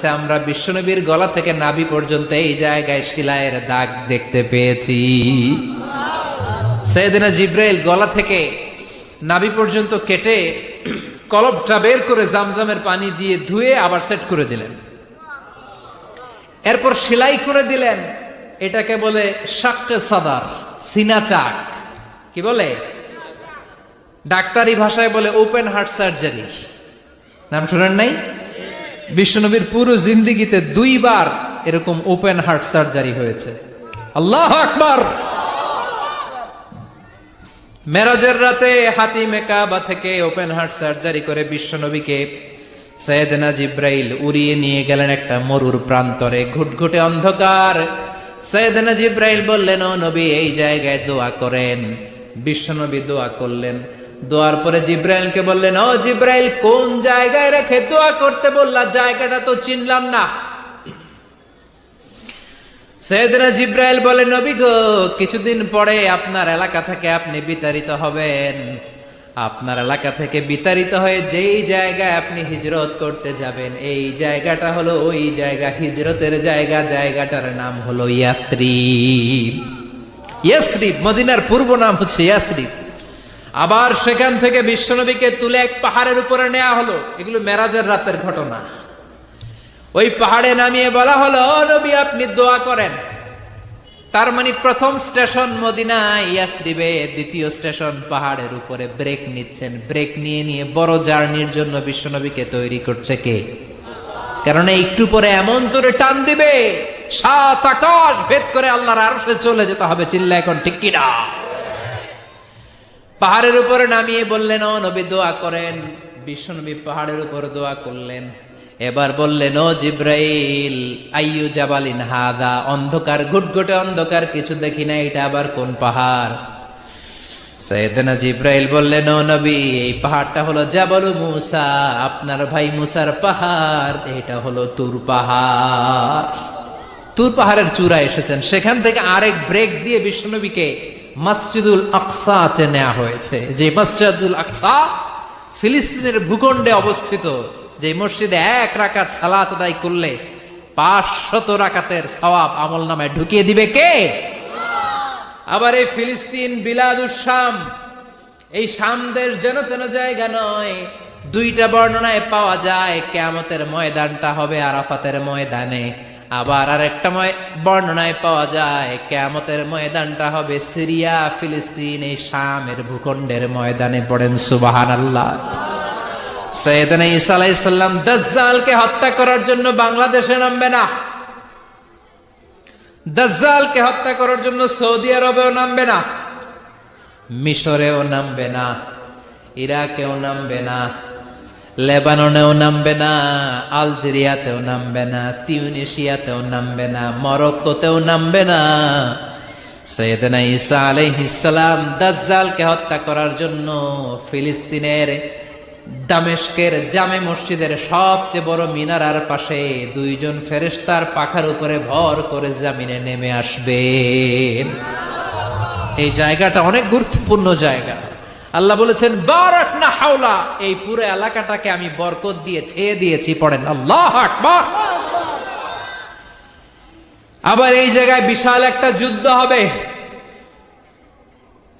বলছে আমরা বিশ্বনবীর গলা থেকে নাভি পর্যন্ত এই জায়গায় শিলায়ের দাগ দেখতে পেয়েছি। সাইয়েদনা জিব্রাইল গলা থেকে নাভি পর্যন্ত কেটে কলবটা বের করে জামজামের পানি দিয়ে ধুয়ে আবার সেট করে দিলেন। এরপর সেলাই করে দিলেন। এটাকে বলে শাক্কে সাদার, সিনা চাক। কি বলে? ডাক্তারি ভাষায় বলে ওপেন হার্ট সার্জারি। নাম শোনেন নাই? বিশ্বনবীর পুরো জিন্দেগিতে 2 বার এরকম ওপেন হার্ট সার্জারি হয়েছে। আল্লাহু আকবার। মেরাজের রাতে হাতিমে কাবা থেকে ওপেন হার্ট সার্জারি করে বিশ্বনবীকে সাইয়েদনা জিব্রাইল উড়িয়ে নিয়ে গেলেন একটা মরুর প্রান্তরে, ঘুটঘুটে অন্ধকার। সাইয়েদনা জিব্রাইল বললেন, ও নবী এই জায়গায় দোয়া করেন। বিশ্বনবী দোয়া করলেন। দোয়ার পরে জিব্রাইলকে বললেন, ও জিব্রাইল কোন জায়গায় রেখে দোয়া করতে বললা? জায়গাটা তো চিনলাম না। সাইয়েদনা জিব্রাইল বলে, নবী গো, কিছুদিন পরে আপনার এলাকা থেকে আপনি বিতাড়িত হবেন। আপনার এলাকা থেকে বিতাড়িত হয়ে যেই জায়গায় আপনি হিজরত করতে যাবেন, এই জায়গাটা হলো ওই জায়গা, হিজরতের জায়গা। জায়গাটার নাম হলো ইয়াসরিব। ইয়াসরিব মদিনার পূর্ব নাম হচ্ছে ইয়াসরিব। আবার সেখান থেকে বিশ্বনবীকে তুলে এক পাহাড়ের উপরে নেওয়া হলো। এগুলো মেরাজের রাতের ঘটনা। ওই পাহাড়ে নামিয়ে বলা হলো, ও নবী আপনি দোয়া করেন। তার মানে প্রথম স্টেশন মদিনা ইয়াসরিবে, দ্বিতীয় স্টেশন পাহাড়ের উপরে। ব্রেক নিচ্ছেন। ব্রেক নিয়ে নিয়ে বড় জার্নির জন্য বিশ্বনবীকে তৈরি করছে কে? কারণ একটু পরে এমন জোরে টান দিবে 7 আকাশ ভেদ করে আল্লাহর আরশে চলে যেতে হবে। চিল্লা এখন ঠিক কিনা? পাহাড়ের উপরে নামিয়ে বললেন, ও নবী দোয়া করেন। বিশ্বনবী পাহাড়ের উপর দোয়া করলেন। এবার বললেন, ও জিব্রাইল আইয়ু জাবালিন হাদা? অন্ধকার, ঘুটঘুটে অন্ধকার, কিছু দেখি না, এটা আবার কোন পাহাড়? সাইয়েদনা জিব্রাইল বললেন, ও নবী এই পাহাড়টা হলো জাবালু মুসা, আপনার ভাই মুসার পাহাড়। এটা হলো তুর পাহাড়। তুর পাহাড়ের চূড়ায় এসেছেন। সেখান থেকে আরেক ব্রেক দিয়ে বিশ্বনবীকে মসজিদুল আকসাতে নেওয়া হয়েছে। যে মসজিদুল আকসা ফিলিস্তিনের ভূখণ্ডে অবস্থিত, যে মসজিদে 1 রাকাত সালাত আদায় করলে 500 রাকাতের সওয়াব আমল নামায় ঢুকিয়ে দিবে কে? আবার এই ফিলিস্তিন বিলাদুস শাম, এই শাম দেশ যেন তেন জায়গা নয়। 2টা বর্ণনায় পাওয়া যায় কিয়ামতের ময়দানটা হবে আরাফাতের ময়দানে। আবার আরেকটা বর্ণনায় পাওয়া যায় কিয়ামতের ময়দানটা হবে সিরিয়া, ফিলিস্তিন, এই শামের ভূখণ্ডের ময়দানে। পড়েন সুবহানাল্লাহ। সাইয়েদনা ঈসা আলাইহিস সালাম দাজ্জালকে হত্যা করার জন্য বাংলাদেশে নামবে না। দাজ্জালকে হত্যা করার জন্য সৌদি আরবেও নামবে না, মিশরেও নামবে না, ইরাকেও নামবে না, লেবাননেও নামবে না, আলজেরিয়াতেও নামবে না, তিউনিসিয়াতেও নামবে না, মরক্কোতেও নামবে না। সাইয়েদনা ঈসা আলাইহিস সালাম দাজ্জালকে হত্যা করার জন্য ফিলিস্তিনের দামেস্কের জামে মসজিদের সবচেয়ে বড় মিনারার পাশে 2 জন ফেরেশতার পাখার উপরে ভর করে জমিনে নেমে আসবেন। এই জায়গাটা অনেক গুরুত্বপূর্ণ জায়গা। আল্লাহ বলেছেন, বারাকনা হাওলা, এই পুরো এলাকাটাকে আমি বরকত দিয়ে ছেয়ে দিয়েছি। পড়েন আল্লাহু আকবার। আবার এই জায়গায় বিশাল একটা যুদ্ধ হবে।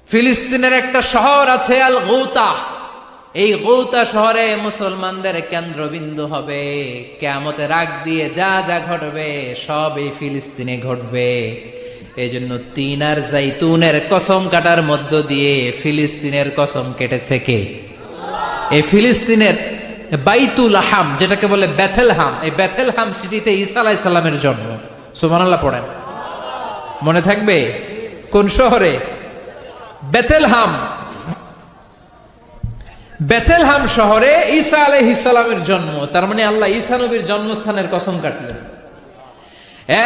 ফিলিস্তিনের একটা শহর আছে আল গৌতা। এই গৌতা শহরে মুসলমানদের কেন্দ্রবিন্দু হবে। কিয়ামতের আগ দিয়ে যা যা ঘটবে সব এই ফিলিস্তিনে ঘটবে। এই জন্য 3 আর জাইতুনের কসম কাটার মধ্য দিয়ে ফিলিস্তিনের কসম কেটেছে কে? এই ফিলিস্তিনের বাইতুল হাম, যেটাকে বলে বেথেলহাম, এই বেথেলহাম সিটিতে ঈসা আলাইহিস সালামের জন্ম। সুবহানাল্লাহ পড়েন। মনে থাকবে কোন শহরে? বেথেলহাম। বেথেলহাম শহরে ঈসা আলাইহিস সালামের জন্ম। তার মানে আল্লাহ ঈসা নবীর জন্মস্থানের কসম কাটলেন।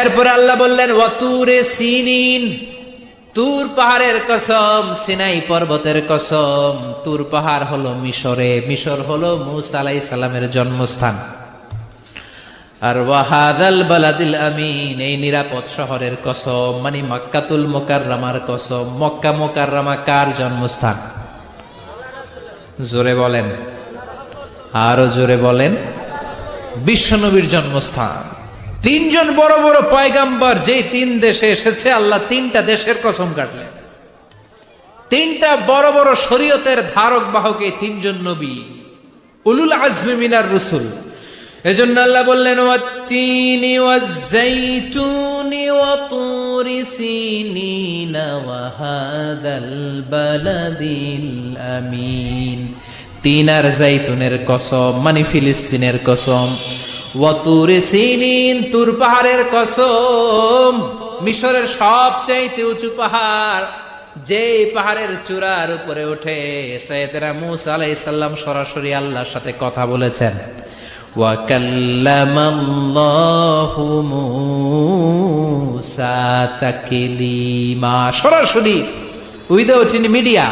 এরপর আল্লাহ বললেন, ওয়াতুরে সিনিন, তুর পাহাড়ের কসম, সিনাই পর্বতের কসম। তুর পাহাড় হলো মিশরে, মিশর হলো মুসা আলাইহিস সালামের জন্মস্থান। আর ওয়াহাদাল বালাদিল আমিন, এই নিরাপদ শহরের কসম, মানে মক্কাতুল মুকাররমার কসম। মক্কা মুকাররমা কার জন্মস্থান? জোরে বলেন, আরো জোরে বলেন। বিশ্বনবীর জন্মস্থান। তিনজন বড় বড় পয়গাম্বর যেই তিন দেশে এসেছে, আল্লাহ তিনটা দেশের কসম কাটলেন। তিনটা বড় বড় শরীয়তের ধারক বাহক এই তিনজন নবী, উলুল আজমি মিনার রুসুল। এজন্য আল্লাহ বললেন, ওয়াত-তিনি ওয়াজ-যাইতুনি ওয়া তুরি সিনিনা ওয়া হাযাল বালাদিল আমিন। তিন আর যাইতুনের কসম, মানে ফিলিস্তিনের কসম। ওয়া তুরি সিনিন, তুর পাহাড়ের কসম, মিশরের সবচাইতে উঁচু পাহাড়, যে পাহাড়ের চূড়ার উপরে উঠে সাইয়েদনা মূসা আলাইহিস সালাম সরাসরি আল্লাহর সাথে কথা বলেছেন। ওয়া কাল্লামাল্লাহু মূসা তাকলিমা, সরাসরি, without any media,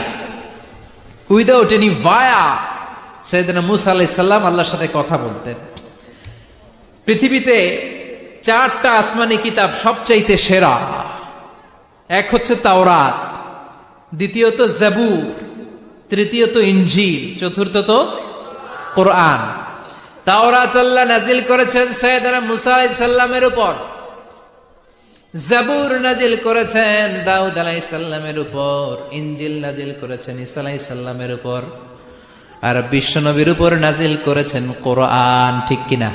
without any via, সাইয়েদনা মূসা আলাইহিস সালাম আল্লাহর সাথে কথা বলতেন। পৃথিবীতে চারটা আসমানি কিতাব সবচাইতে সেরা। এক হচ্ছে তাওরাত, দ্বিতীয়ত জাবুর, তৃতীয়ত ইনজিল, চতুর্থত কোরআন। তাওরাত আল্লাহ নাজিল করেছেন সাইয়েদনা মূসা আলাইহিস সালামের উপর, জাবুর নাজিল করেছেন দাউদ আলাইহিস সালামের উপর, ইনজিল নাজিল করেছেন ঈসা আলাইহিস সালামের উপর, আর বিশ্বনবীর উপর নাজিল করেছেন কোরআন। ঠিক কিনা?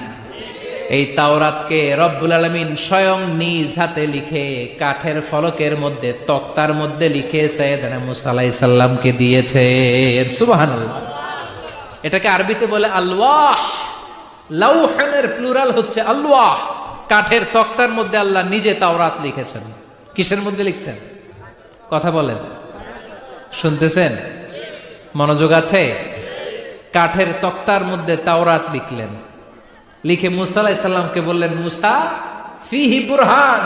এই তাওরাতকে রব্বুল আলামিন স্বয়ং নিজ হাতে লিখে কাঠের ফলকের মধ্যে, তক্তার মধ্যে লিখে সাইয়েদনা মূসা আলাইহিস সালামকে দিয়েছেন। সুবহানাল্লাহ। এটাকে আরবিতে বলে আলওয়াহ। লাউহের প্লুরাল হচ্ছে আলওয়াহ। কাঠের তক্তার মধ্যে আল্লাহ নিজে তাওরাত লিখেছেন। কিসের মধ্যে লিখছেন? কথা বলেন, শুনতেছেন? মনোযোগ আছে? কাঠের তক্তার মধ্যে তাওরাত লিখলেন, লিখে মূসা আলাইহিস সালামকে বললেন, মূসা, ফিহি বুরহান,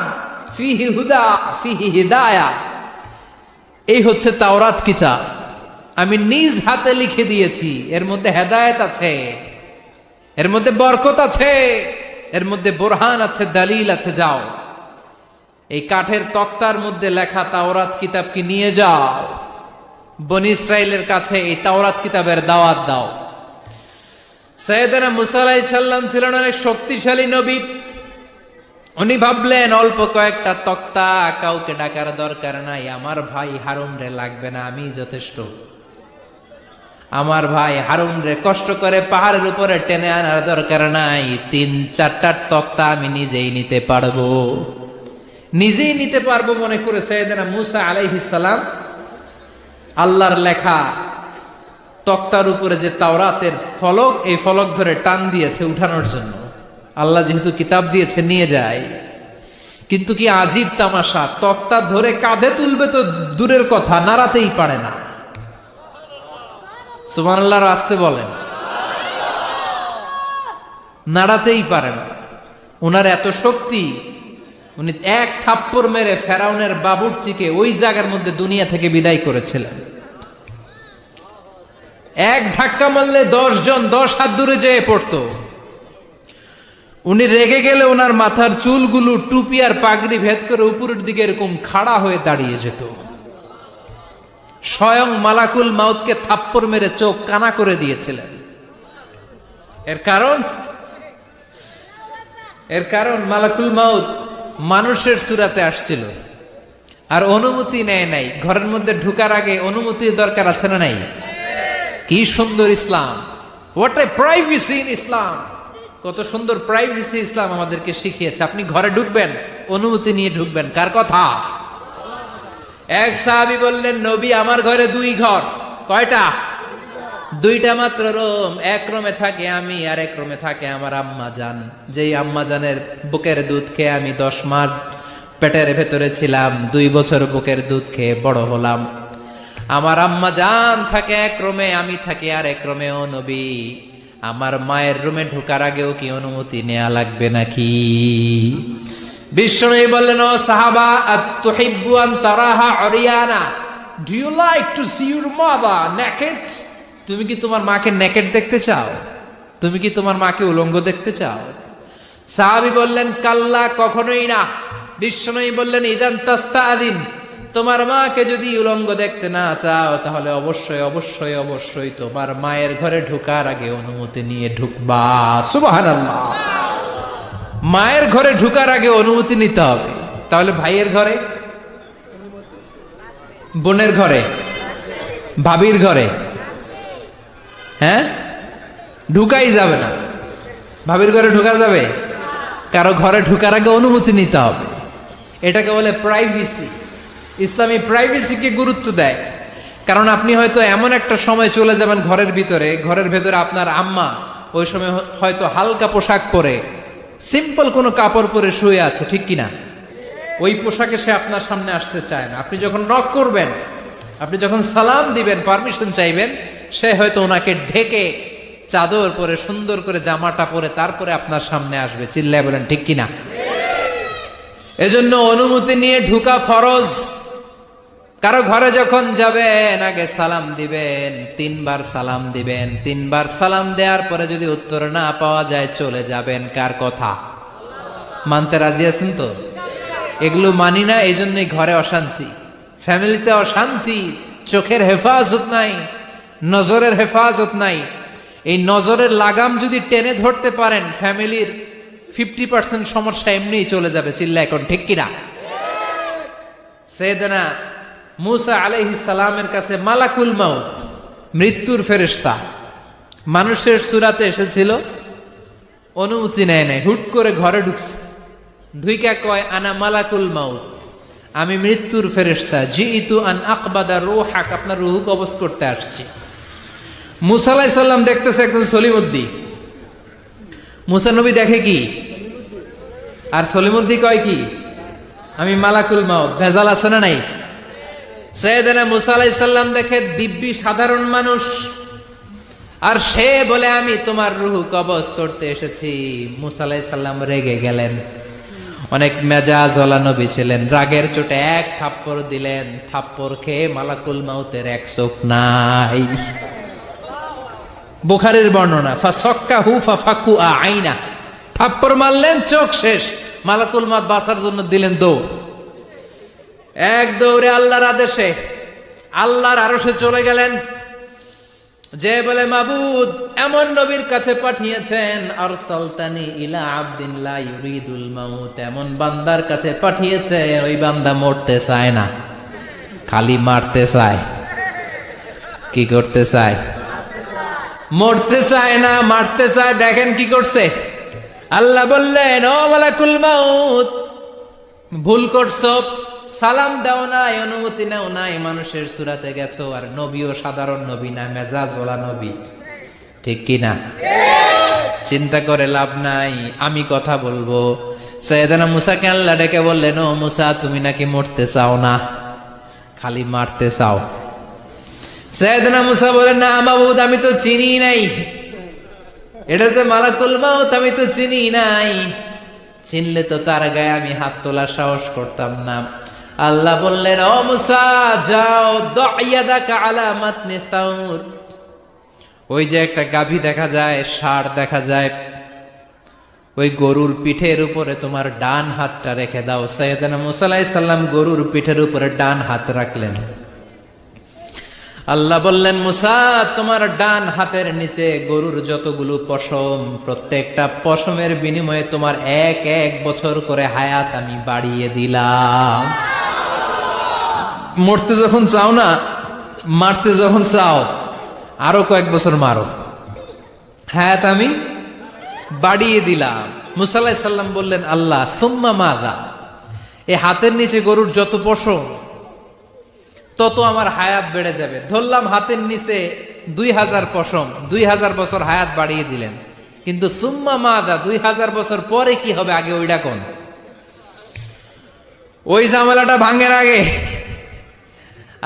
ফিহি হুদা, ফিহি হিদায়া। এই হচ্ছে তাওরাত কিতাব, আমি নিজ হাতে লিখে দিয়েছি। এর মধ্যে হেদায়েত আছে, এর মধ্যে বরকত আছে, এর মধ্যে বুরহান আছে, দলিল আছে। যাও, এই কাঠের তক্তার মধ্যে লেখা তাওরাত কিতাবকে নিয়ে যাও, বনী ইসরাইলের কাছে এই তাওরাত কিতাবের দাওয়াত দাও। সাইয়েদনা মূসা আলাইহিস সালাম ছিলেন অনেক শক্তিশালী নবী। উনি ভাবলেন, অল্প কয়েকটা তক্তা, কাউকে ডাকার দরকার নাই, আমার ভাই হারুন রে লাগবে না, আমি যথেষ্ট। আমার ভাই হারুন রে কষ্ট করে পাহাড়ের উপরে টেনে আনার দরকার নাই, 3-4টা তক্তা আমি নিজেই নিতে পারবো, নিজেই নিতে পারবো মনে করে সাইয়েদনা মূসা আলাইহিস সালাম আল্লাহর লেখা তক্তার উপরে যে তাওরাতের ফলক, এই ফলক ধরে টান দিয়েছে উঠানোর জন্য। আল্লাহ যেহেতু কিতাব দিয়েছে, নিয়ে যায়। কিন্তু কি আজীব তামাশা, তক্তা ধরে কাঁধে তুলবে তো দূরের কথা, নাড়াতেই পারে না। সুবহানাল্লাহর আসতে বলেন, নাড়াতেই পারে না। উনার এত শক্তি, উনি এক থাপ্পড় মেরে ফেরাউনের বাবুর্চিকে ওই জায়গার মধ্যে দুনিয়া থেকে বিদায় করেছিলেন। এক ধাক্কা মারলে 10 জন 10 হাত দূরে যেয়ে পড়তো। উনি রেগে গেলে ওনার মাথার চুলগুলো টুপি আর পাগড়ি ভেদ করে উপরের দিকে এরকম খাড়া হয়ে দাঁড়িয়ে যেত। স্বয়ং মালাকুল মাউতকে থাপ্পড় মেরে চোখ কানা করে দিয়েছিলেন। এর কারণ মালাকুল মাউত মানুষের সূরাতে আসছিল, আর অনুমতি নেয় নাই। ঘরের মধ্যে ঢুকার আগে অনুমতির দরকার আছে না নাই? কি সুন্দর ইসলাম! হোয়াট এ প্রাইভেসি ইন ইসলাম! কত সুন্দর প্রাইভেসি ইসলাম আমাদেরকে শিখিয়েছে। আপনি ঘরে ঢুকবেন, অনুমতি নিয়ে ঢুকবেন। কার কথা? এক সাহাবী বললেন, নবী, আমার ঘরে 2 ঘর। কয়টা? 2টা মাত্র রুম। এক রুমে থাকে আমি, আর এক রুমে থাকে আমার আম্মা জান। যেই আম্মা জানের বুকের দুধ খেয়ে আমি 10 মাস পেটের ভেতরে ছিলাম, 2 বছর বুকের দুধ খেয়ে বড় হলাম। আমার আম্মা জান থাকে এক রুমে, আমি থাকি আর এক রুমে। ও নবী, আমার মায়ের রুমে ঢোকার আগেও কি অনুমতি নেওয়া লাগবে নাকি? বিশ্বনবী বললেন, ও সাহাবা, আতুহিব্বু আন তারাহা উরিয়ানা, do you like to see your mother naked? তুমি কি তোমার মাকে নেকেড দেখতে চাও? তুমি কি তোমার মাকে উলঙ্গ দেখতে চাও? সাহাবী বললেন, কাল্লা, কখনোই না। বিশ্বনবী বললেন, ইদান তাস্তাআদিন, তোমার মাকে যদি উলঙ্গ দেখতে না চাও তাহলে অবশ্যই অবশ্যই অবশ্যই তোমার মায়ের ঘরে ঢোকার আগে অনুমতি নিয়ে ঢুকবা। সুবহানাল্লাহ। মায়ের ঘরে ঢোকার আগে অনুমতি নিতে হবে। তাহলে ভাইয়ের ঘরে, বোনের ঘরে, ভাবির ঘরে হ্যাঁ ঢুকাই যাবে না। ভাবির ঘরে ঢোকা যাবে? কারো ঘরে ঢোকার আগে অনুমতি নিতে হবে। এটাকে বলে প্রাইভেসি। ইসলামী প্রাইভেসিকে গুরুত্ব দেয়। কারণ আপনি হয়তো এমন একটা সময় চলে যাবেন ঘরের ভিতরে, ঘরের ভেতরে আপনার আম্মা ওই সময় হয়তো হালকা পোশাক পরে, সিম্পল কোনো কাপড় পরে শুয়ে আছে, ঠিক কিনা? ওই পোশাকে সে আপনার সামনে আসতে চায় না। আপনি যখন নক করবেন, আপনি যখন সালাম দিবেন, পারমিশন চাইবেন, সে হয়তো ওনাকে ঢেকে চাদর পরে সুন্দর করে জামাটা পরে তারপরে আপনার সামনে আসবে। চিল্লায় বলেন ঠিক কিনা? এজন্য অনুমতি নিয়ে ঢুকা ফরজ। কারো ঘরে যখন যাবেন আগে সালাম দিবেন, 3 বার সালাম দিবেন। 3 বার সালাম দেওয়ার পরে যদি উত্তর না পাওয়া যায় চলে যাবেন। কার কথা মানতে রাজি আছেন তো? এগুলো মানি না, এই জন্যই ঘরে অশান্তি, ফ্যামিলিতে অশান্তি, চোখের হেফাজত নাই, নজরের হেফাজত নাই। এই নজরের লাগাম যদি টেনে ধরতে পারেন, ফ্যামিলির 50% সমস্যা এমনিই চলে যাবে। চিল্লা এখন ঠিক কিনা? সাইয়েদনা মুসা আলাইহিস সালামের কাছে মালাকুল মাউত, মৃত্যুর ফেরেশতা, মানুষের সূরাতে এসেছিল, অনুমতি নেয় নাই, হুট করে ঘরে ঢুকছে। ঢুইকা কয় আনা মালাকুল মাউত, আমি মৃত্যুর ফেরেশতা, জিইতু আন আকবাদা রূহাক, আপনার রূহ কবজ করতে আসছি। মুসা আলাইহিস সালাম দেখতেছে একজন সলিমুদ্দি। মুসা নবী দেখে কি, আর সলিমুদ্দি কয় কি, আমি মালাকুল মাউত। ভেজাল আছে না নাই? সাইয়েদনা মুসা আলাইহিস সালাম দেখে দিব্যি সাধারণ মানুষ, আর সে বলে আমি তোমার রূহ কবজ করতে এসেছি। মুসা আলাইহিস সালাম রেগে গেলেন। অনেক মেজাজওয়ালা নবী ছিলেন। রাগের চোটে এক থাপ্পড় দিলেন। থাপ্পড় খেয়ে মালাকুল মাউতের এক চোখ নাই। বুখারীর বর্ণনা, ফাসাক্কাহু ফাফাকু আইনা, থাপ্পড় মারলেন, চোখ শেষ। মালাকুল মাউত বাঁচার জন্য দিলেন দৌড়। এক দৌড়ে আল্লাহর আদেশে আল্লাহর আরশে চলে গেলেন। যে বলে মাবুদ এমন নবীর কাছে পাঠিয়েছেন, আরসালতানি ইলা আবদিন লা ইউরিদুল মাউত, এমন বান্দার কাছে পাঠিয়েছে ওই বান্দা মরতে চায় না, খালি মারতে চায়। কি করতে চায়? মরতে চায় না, মারতে চায়। দেখেন কি করছে আল্লাহ। বললেন ও মালাকুল মাউত, ভুল করছো, সালাম দাও নাই, অনুমতি নাও নাই, মানুষের সূরাতে গেছো, আর নবীও সাধারণ নবী না, মেজাজওয়ালা নবী, ঠিক কি না? চিন্তা করে লাভ নাই, আমি কথা বলবো। সাইয়েদনা মুসাকে আল্লাহ ডেকে বললেন, ও মুসা, তুমি নাকি মরতে চাও না, খালি মারতে চাও। সাইয়েদনা মুসা বলেন, না মাবুদ, আমি তো চিনি নাই, এটা যে মালাকুল মাউত আমি তো চিনি নাই, চিনলে তো তার গায়ে আমি হাত তোলার সাহস করতাম না। আল্লাহ বললেন, ও মুসা যাও, দাইয়াদাকা আলা মাতনি সাউর, ওই যে একটা গাভী দেখা যায়, ষাঁড় দেখা যায়, ওই গরুর পিঠের উপরে তোমার ডান হাতটা রেখে দাও। সাইয়েদনা মুসা আলাইহিস সালাম গরুর পিঠের উপরে ডান হাত রাখলেন। আল্লাহ বললেন, মুসা, তোমার ডান হাতের নিচে গরুর যতগুলো পশম, প্রত্যেকটা পশমের বিনিময়ে তোমার 1 বছর করে হায়াত আমি বাড়িয়ে দিলাম। মরতে যখন চাও না, মারতে যখন চাও, আরো কয়েক বছর মারো, হায়াত আমি বাড়িয়ে দিলাম। মুসা আলাইহিস সালাম বললেন, আল্লাহ সুম্মা মাযা, এই হাতের নিচে গরুর যত পশম তত আমার হায়াত বেড়ে যাবে। ধরলাম হাতের নিচে 2000 পশম, 2000 বছর হায়াত বাড়িয়ে দিলেন, কিন্তু সুম্মা মাযা, 2000 বছর পরে কি হবে, আগে ওইটা কোন, ওই ঝামেলাটা ভাঙের আগে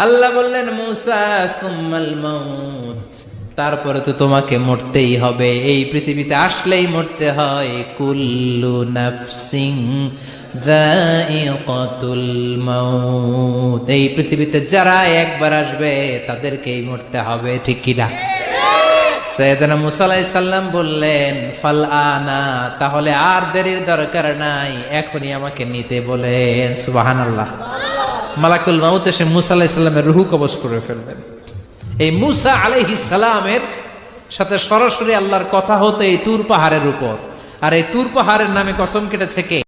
আল্লাহ বললেন, মুসা সুম্মাল মাউত, তারপরে তো তোমাকে মরতেই হবে, এই পৃথিবীতে আসলেই মরতে হয়। কুল্লু নাফসিন যায়িকাতুল মাউত, এই পৃথিবীতে যারা একবার আসবে তাদেরকেই মরতে হবে, ঠিক কি না? সাইয়েদনা মুসা আলাইহিস সালাম বললেন, ফাল আনা, তাহলে আর দেরির দরকার নাই, এখনই আমাকে নিতে বলেন। সুবহানাল্লাহ। মালাকুল মাউত এসে মুসা আলাইহিস সালামের রূহ কবজ করে ফেলবেন। এই মুসা আলাইহিস সালামের সাথে সরাসরি আল্লাহর কথা হতো এই তুর পাহাড়ের উপর। আর এই তুর পাহাড়ের নামে কসম কেটেছে কে?